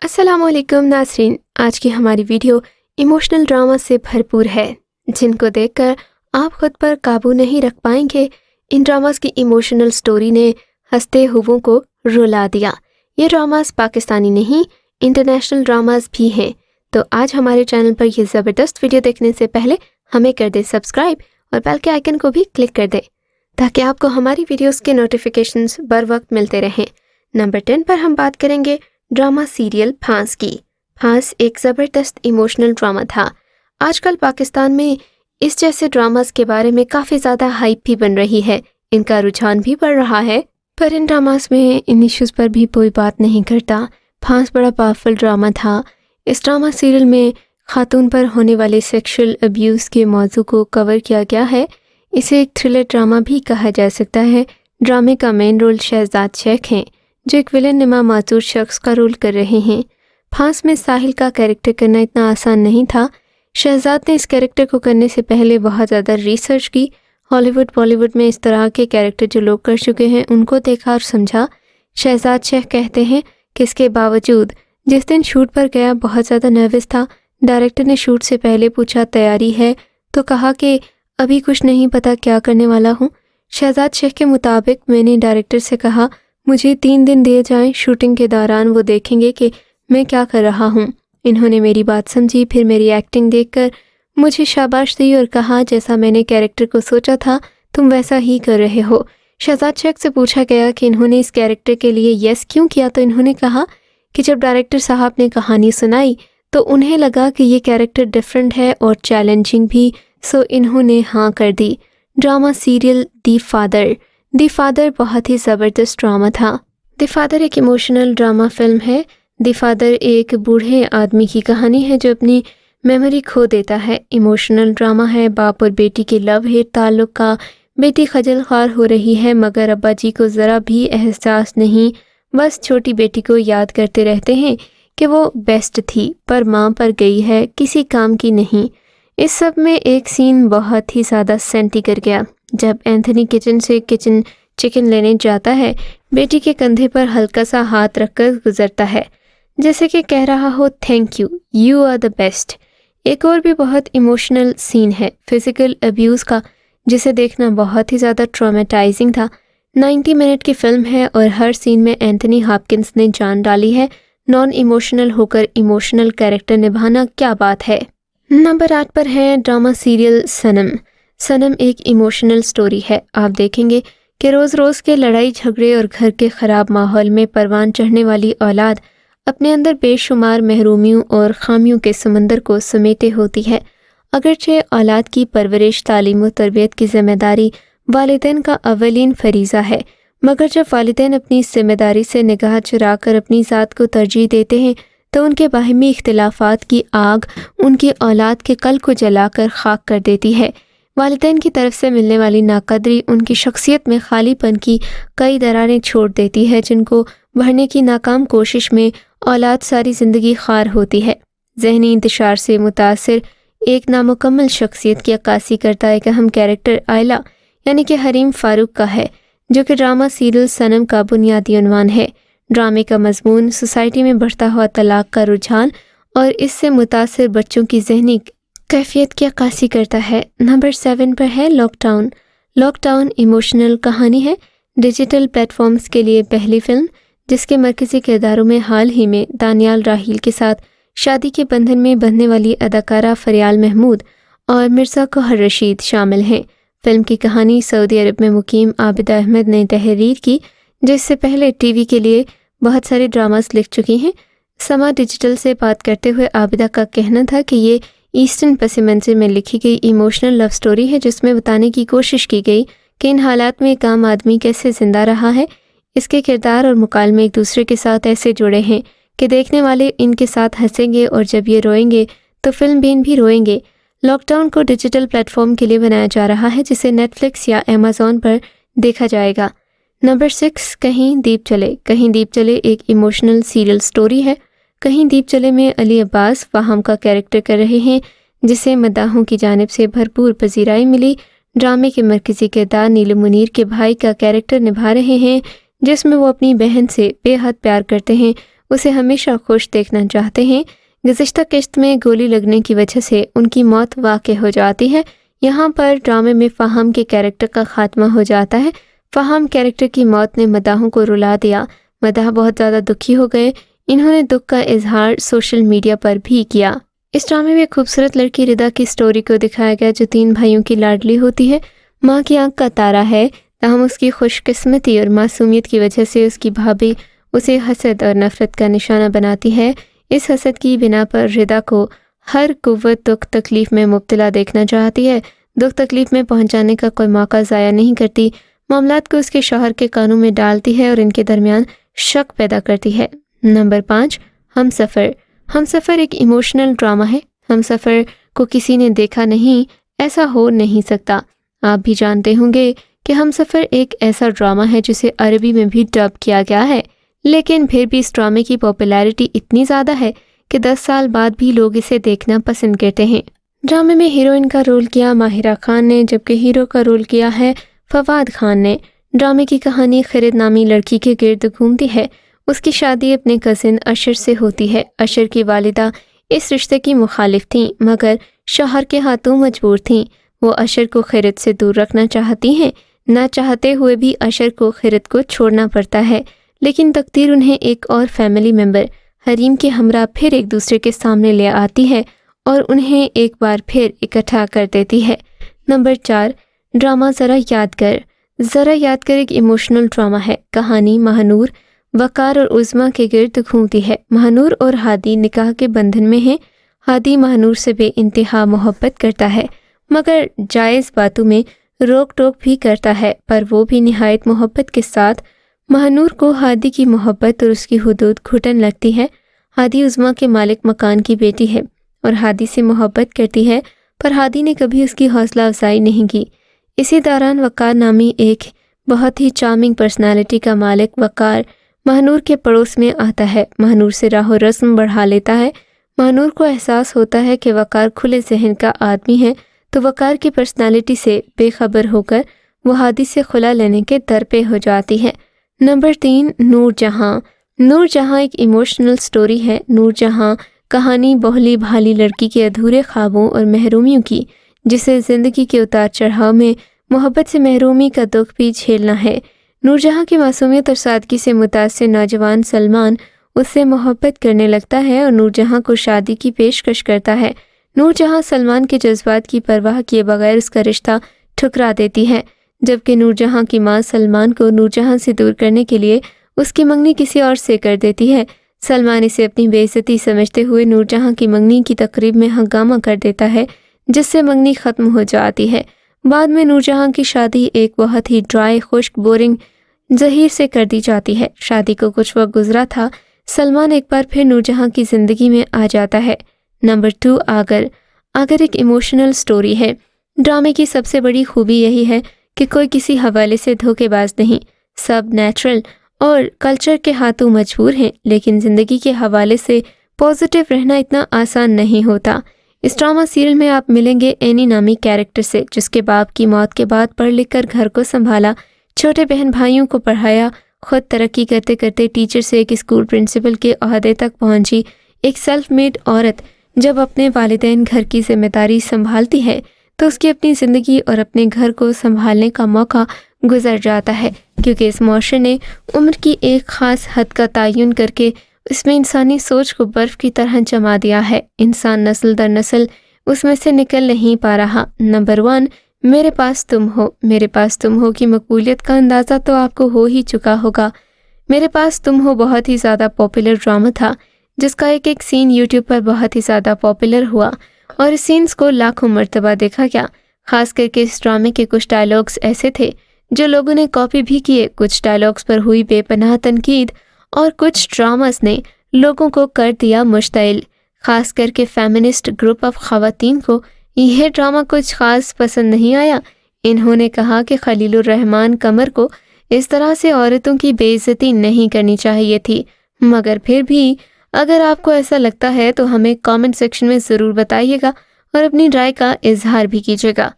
السلام علیکم ناظرین، آج کی ہماری ویڈیو ایموشنل ڈرامہ سے بھرپور ہے جن کو دیکھ کر آپ خود پر قابو نہیں رکھ پائیں گے۔ ان ڈراماز کی ایموشنل سٹوری نے ہنستے ہووں کو رلا دیا۔ یہ ڈراماز پاکستانی نہیں، انٹرنیشنل ڈراماز بھی ہیں۔ تو آج ہمارے چینل پر یہ زبردست ویڈیو دیکھنے سے پہلے ہمیں کر دیں سبسکرائب اور بیل کے آئیکن کو بھی کلک کر دیں تاکہ آپ کو ہماری ویڈیوز کے نوٹیفیکیشنز بر وقت ملتے رہیں۔ نمبر 10 پر ہم بات کریں گے ڈرامہ سیریل پھانس کی۔ پھانس ایک زبردست ایموشنل ڈرامہ تھا۔ آج کل پاکستان میں اس جیسے ڈراماز کے بارے میں کافی زیادہ ہائپ بھی بن رہی ہے، ان کا رجحان بھی بڑھ رہا ہے، پر ان ڈراماز میں ان ایشوز پر بھی کوئی بات نہیں کرتا۔ پھانس بڑا پاورفل ڈرامہ تھا۔ اس ڈرامہ سیریل میں خاتون پر ہونے والے سیکشل ابیوز کے موضوع کو کور کیا گیا ہے۔ اسے ایک تھرلر ڈرامہ بھی کہا جا سکتا ہے۔ ڈرامے کا مین رول شہزاد شیخ ہیں جو ایک ولن نما معذور شخص کا رول کر رہے ہیں۔ پھانس میں ساحل کا کیریکٹر کرنا اتنا آسان نہیں تھا۔ شہزاد نے اس کیریکٹر کو کرنے سے پہلے بہت زیادہ ریسرچ کی۔ ہالی ووڈ بالی ووڈ میں اس طرح کے کیریکٹر جو لوگ کر چکے ہیں ان کو دیکھا اور سمجھا۔ شہزاد شیخ کہتے ہیں کہ اس کے باوجود جس دن شوٹ پر گیا بہت زیادہ نروس تھا۔ ڈائریکٹر نے شوٹ سے پہلے پوچھا تیاری ہے تو کہا کہ ابھی کچھ نہیں پتا کیا کرنے والا ہوں۔ شہزاد شیخ کے مطابق میں نے ڈائریکٹر سے کہا مجھے 3 دن دیے جائیں، شوٹنگ کے دوران وہ دیکھیں گے کہ میں کیا کر رہا ہوں۔ انہوں نے میری بات سمجھی، پھر میری ایکٹنگ دیکھ کر مجھے شاباش دی اور کہا جیسا میں نے کیریکٹر کو سوچا تھا تم ویسا ہی کر رہے ہو۔ شہزاد شیخ سے پوچھا گیا کہ انہوں نے اس کیریکٹر کے لیے یس کیوں کیا تو انہوں نے کہا کہ جب ڈائریکٹر صاحب نے کہانی سنائی تو انہیں لگا کہ یہ کیریکٹر ڈیفرنٹ ہے اور چیلنجنگ بھی، سو انہوں نے ہاں کر دی۔ ڈرامہ سیریل دی فادر بہت ہی زبردست ڈرامہ تھا۔ دی فادر ایک ایموشنل ڈرامہ فلم ہے۔ دی فادر ایک بوڑھے آدمی کی کہانی ہے جو اپنی میموری کھو دیتا ہے۔ ایموشنل ڈرامہ ہے باپ اور بیٹی کے لو ہیٹ تعلق کا۔ بیٹی خجل خوار ہو رہی ہے مگر ابا جی کو ذرا بھی احساس نہیں، بس چھوٹی بیٹی کو یاد کرتے رہتے ہیں کہ وہ بیسٹ تھی پر ماں پر گئی ہے، کسی کام کی نہیں۔ اس سب میں ایک سین بہت ہی زیادہ سینٹی کر گیا جب اینتھنی کچن سے چکن لینے جاتا ہے، بیٹی کے کندھے پر ہلکا سا ہاتھ رکھ کر گزرتا ہے جیسے کہ کہہ رہا ہو thank you, you are the best. ایک اور بھی بہت ایموشنل سین ہے فزیکل ابیوز کا جسے دیکھنا بہت ہی زیادہ ٹرامیٹائزنگ تھا۔ 90 منٹ کی فلم ہے اور ہر سین میں اینتھنی ہاپکنس نے جان ڈالی ہے۔ نان ایموشنل ہو کر ایموشنل کیریکٹر نبھانا کیا بات ہے۔ نمبر 8 پر ہے ڈرامہ سیریل سنم ایک ایموشنل سٹوری ہے۔ آپ دیکھیں گے کہ روز روز کے لڑائی جھگڑے اور گھر کے خراب ماحول میں پروان چڑھنے والی اولاد اپنے اندر بے شمار محرومیوں اور خامیوں کے سمندر کو سمیٹے ہوتی ہے۔ اگرچہ اولاد کی پرورش، تعلیم و تربیت کی ذمہ داری والدین کا اولین فریضہ ہے، مگر جب والدین اپنی ذمہ داری سے نگاہ چرا کر اپنی ذات کو ترجیح دیتے ہیں تو ان کے باہمی اختلافات کی آگ ان کی اولاد کے قلب کو جلا کر خاک کر دیتی ہے۔ والدین کی طرف سے ملنے والی ناقدری ان کی شخصیت میں خالی پن کی کئی دراریں چھوڑ دیتی ہے جن کو بھرنے کی ناکام کوشش میں اولاد ساری زندگی خوار ہوتی ہے۔ ذہنی انتشار سے متاثر ایک نامکمل شخصیت کی عکاسی کرتا ہے کہ اہم کیریکٹر آئلہ یعنی کہ حریم فاروق کا ہے جو کہ ڈرامہ سیریل سنم کا بنیادی عنوان ہے۔ ڈرامے کا مضمون سوسائٹی میں بڑھتا ہوا طلاق کا رجحان اور اس سے متاثر بچوں کی ذہنی کیفیت کی عکاسی کرتا ہے۔ نمبر 7 پر ہے لاک ڈاؤن ایموشنل کہانی ہے۔ ڈیجیٹل پلیٹ فارمز کے لیے پہلی فلم جس کے مرکزی کرداروں میں حال ہی میں دانیال راحیل کے ساتھ شادی کے بندھن میں بندھنے والی اداکارہ فریال محمود اور مرزا گوہر رشید شامل ہیں۔ فلم کی کہانی سعودی عرب میں مقیم عابدہ احمد نے تحریر کی جو اس سے پہلے ٹی وی کے لیے بہت سارے ڈراماز لکھ چکی ہیں۔ سما ڈیجیٹل سے بات کرتے ہوئے عابدہ کا کہنا تھا کہ یہ ایسٹرن پس منظر میں لکھی گئی ایموشنل لو سٹوری ہے جس میں بتانے کی کوشش کی گئی کہ ان حالات میں ایک عام آدمی کیسے زندہ رہا ہے۔ اس کے کردار اور مکالمے ایک دوسرے کے ساتھ ایسے جڑے ہیں کہ دیکھنے والے ان کے ساتھ ہنسیں گے اور جب یہ روئیں گے تو فلم بین بھی روئیں گے۔ لاک ڈاؤن کو ڈیجیٹل پلیٹ فارم کے لیے بنایا جا رہا ہے جسے نیٹ فلکس یا ایمیزون پر دیکھا جائے گا۔ نمبر 6 کہیں دیپ چلے ایک ایموشنل سیریل سٹوری ہے۔ کہیں دیپ چلے میں علی عباس فہم کا کیریکٹر کر رہے ہیں جسے مداحوں کی جانب سے بھرپور پذیرائی ملی۔ ڈرامے کے مرکزی کردار نیلم منیر کے بھائی کا کیریکٹر نبھا رہے ہیں جس میں وہ اپنی بہن سے بے حد پیار کرتے ہیں۔ اسے ہمیشہ خوش دیکھنا چاہتے ہیں۔ گزشتہ قسط میں گولی لگنے کی وجہ سے ان کی موت واقع ہو جاتی ہے۔ یہاں پر ڈرامے میں فہم کے کیریکٹر کا خاتمہ ہو جاتا ہے۔ فہم کیریکٹر کی موت نے مداحوں کو رلا دیا۔ مداح بہت زیادہ دکھی ہو گئے۔ انہوں نے دکھ کا اظہار سوشل میڈیا پر بھی کیا۔ اس ڈرامے میں خوبصورت لڑکی ردا کی سٹوری کو دکھایا گیا جو 3 بھائیوں کی لاڈلی ہوتی ہے۔ ماں کی آنکھ کا تارا ہے، تاہم اس کی خوش قسمتی اور معصومیت کی وجہ سے اس کی بھابھی اسے حسد اور نفرت کا نشانہ بناتی ہے۔ اس حسد کی بنا پر ردا کو ہر قوت دکھ تکلیف میں مبتلا دیکھنا چاہتی ہے۔ دکھ تکلیف میں پہنچانے کا کوئی موقع ضائع نہیں کرتی، معاملات کو اس کے شوہر کے کانوں میں ڈالتی ہے اور ان کے درمیان شک پیدا کرتی ہے۔ نمبر 5، ہم سفر۔ ہم سفر ایک ایموشنل ڈرامہ ہے۔ ہم سفر کو کسی نے دیکھا نہیں، ایسا ہو نہیں سکتا۔ آپ بھی جانتے ہوں گے کہ ہم سفر ایک ایسا ڈرامہ ہے جسے عربی میں بھی ڈب کیا گیا ہے، لیکن پھر بھی اس ڈرامے کی پاپولیرٹی اتنی زیادہ ہے کہ 10 سال بعد بھی لوگ اسے دیکھنا پسند کرتے ہیں۔ ڈرامے میں ہیروئن کا رول کیا ماہرہ خان نے، جبکہ ہیرو کا رول کیا ہے فواد خان نے۔ ڈرامے کی کہانی خرد نامی لڑکی کے گرد گھومتی ہے۔ اس کی شادی اپنے کزن اشر سے ہوتی ہے۔ اشر کی والدہ اس رشتے کی مخالف تھیں، مگر شوہر کے ہاتھوں مجبور تھیں۔ وہ اشر کو خرد سے دور رکھنا چاہتی ہیں، نہ چاہتے ہوئے بھی اشر کو خرد کو چھوڑنا پڑتا ہے، لیکن تقدیر انہیں ایک اور فیملی ممبر حریم کے ہمراہ پھر ایک دوسرے کے سامنے لے آتی ہے اور انہیں ایک بار پھر اکٹھا کر دیتی ہے۔ نمبر 4، ڈرامہ ذرا یاد کر۔ ذرا یاد کر ایک ایموشنل ڈرامہ ہے۔ کہانی مہنور، وقار اور عظمیٰ کے گرد گھومتی ہے۔ مہنور اور ہادی نکاح کے بندھن میں ہیں۔ ہادی مہنور سے بے انتہا محبت کرتا ہے، مگر جائز باتوں میں روک ٹوک بھی کرتا ہے، پر وہ بھی نہایت محبت کے ساتھ۔ مہنور کو ہادی کی محبت اور اس کی حدود گھٹن لگتی ہے۔ ہادی عظمیٰ کے مالک مکان کی بیٹی ہے اور ہادی سے محبت کرتی ہے، پر ہادی نے کبھی اس کی حوصلہ افزائی نہیں کی۔ اسی دوران وقار نامی ایک بہت ہی چارمنگ پرسنالٹی کا مالک وقار مہنور کے پڑوس میں آتا ہے۔ مہنور سے راہ و رسم بڑھا لیتا ہے۔ مہنور کو احساس ہوتا ہے کہ وقار کھلے ذہن کا آدمی ہے، تو وقار کی پرسنالٹی سے بے خبر ہو کر وہ ہادی سے خلا لینے کے در پہ ہو جاتی ہے۔ نمبر 3، نور جہاں۔ نور جہاں ایک ایموشنل سٹوری ہے۔ نور جہاں کہانی بولی بھالی لڑکی کے ادھورے خوابوں اور محرومیوں کی، جسے زندگی کے اتار چڑھاؤ میں محبت سے محرومی کا دکھ بھی جھیلنا ہے۔ نور جہاں کی معصومیت اور سادگی سے متاثر نوجوان سلمان اس سے محبت کرنے لگتا ہے اور نور جہاں کو شادی کی پیشکش کرتا ہے۔ نور جہاں سلمان کے جذبات کی پرواہ کیے بغیر اس کا رشتہ ٹھکرا دیتی ہے، جبکہ نور جہاں کی ماں سلمان کو نور جہاں سے دور کرنے کے لیے اس کی منگنی کسی اور سے کر دیتی ہے۔ سلمان اسے اپنی بے عزتی سمجھتے ہوئے نور جہاں کی منگنی کی تقریب میں ہنگامہ کر دیتا ہے، جس سے منگنی ختم ہو جاتی ہے۔ بعد میں نور جہاں کی شادی ایک بہت ہی ڈرائی، خشک، بورنگ ظہیر سے کر دی جاتی ہے۔ شادی کو کچھ وقت گزرا تھا، سلمان ایک بار پھر نور جہاں کی زندگی میں آ جاتا ہے۔ نمبر 2، آگر۔ آگر ایک ایموشنل سٹوری ہے۔ ڈرامے کی سب سے بڑی خوبی یہی ہے کہ کوئی کسی حوالے سے دھوکے باز نہیں، سب نیچرل اور کلچر کے ہاتھوں مجبور ہیں، لیکن زندگی کے حوالے سے پازیٹیو رہنا اتنا آسان نہیں ہوتا۔ اس ڈرامہ سیریل میں آپ ملیں گے اینی نامی کیریکٹر سے، جس کے باپ کی موت کے بعد پڑھ لکھ کر گھر کو سنبھالا، چھوٹے بہن بھائیوں کو پڑھایا، خود ترقی کرتے کرتے ٹیچر سے ایک اسکول پرنسپل کے عہدے تک پہنچی۔ ایک سیلف میڈ عورت جب اپنے والدین گھر کی ذمہ داری سنبھالتی ہے تو اس کی اپنی زندگی اور اپنے گھر کو سنبھالنے کا موقع گزر جاتا ہے، کیونکہ اس معاشرے نے عمر کی ایک خاص حد کا تعین کر کے اس میں انسانی سوچ کو برف کی طرح جما دیا ہے۔ انسان نسل در نسل اس میں سے نکل نہیں پا رہا۔ نمبر 1، میرے پاس تم ہو۔ میرے پاس تم ہو کی مقبولیت کا اندازہ تو آپ کو ہو ہی چکا ہوگا۔ میرے پاس تم ہو بہت ہی زیادہ پاپولر ڈرامہ تھا، جس کا ایک سین یوٹیوب پر بہت ہی زیادہ پاپولر ہوا اور اس سینز کو لاکھوں مرتبہ دیکھا گیا۔ خاص کر کے اس ڈرامے کے کچھ ڈائلاگز ایسے تھے جو لوگوں نے کاپی بھی کیے، کچھ ڈائلاگز پر ہوئی بے پناہ تنقید اور کچھ ڈراماز نے لوگوں کو کر دیا مشتعل۔ خاص کر کے فیمنسٹ گروپ آف خواتین کو یہ ڈرامہ کچھ خاص پسند نہیں آیا۔ انہوں نے کہا کہ خلیل الرحمن قمر کو اس طرح سے عورتوں کی بے عزتی نہیں کرنی چاہیے تھی، مگر پھر بھی اگر آپ کو ایسا لگتا ہے تو ہمیں کامنٹ سیکشن میں ضرور بتائیے گا اور اپنی رائے کا اظہار بھی کیجیے گا۔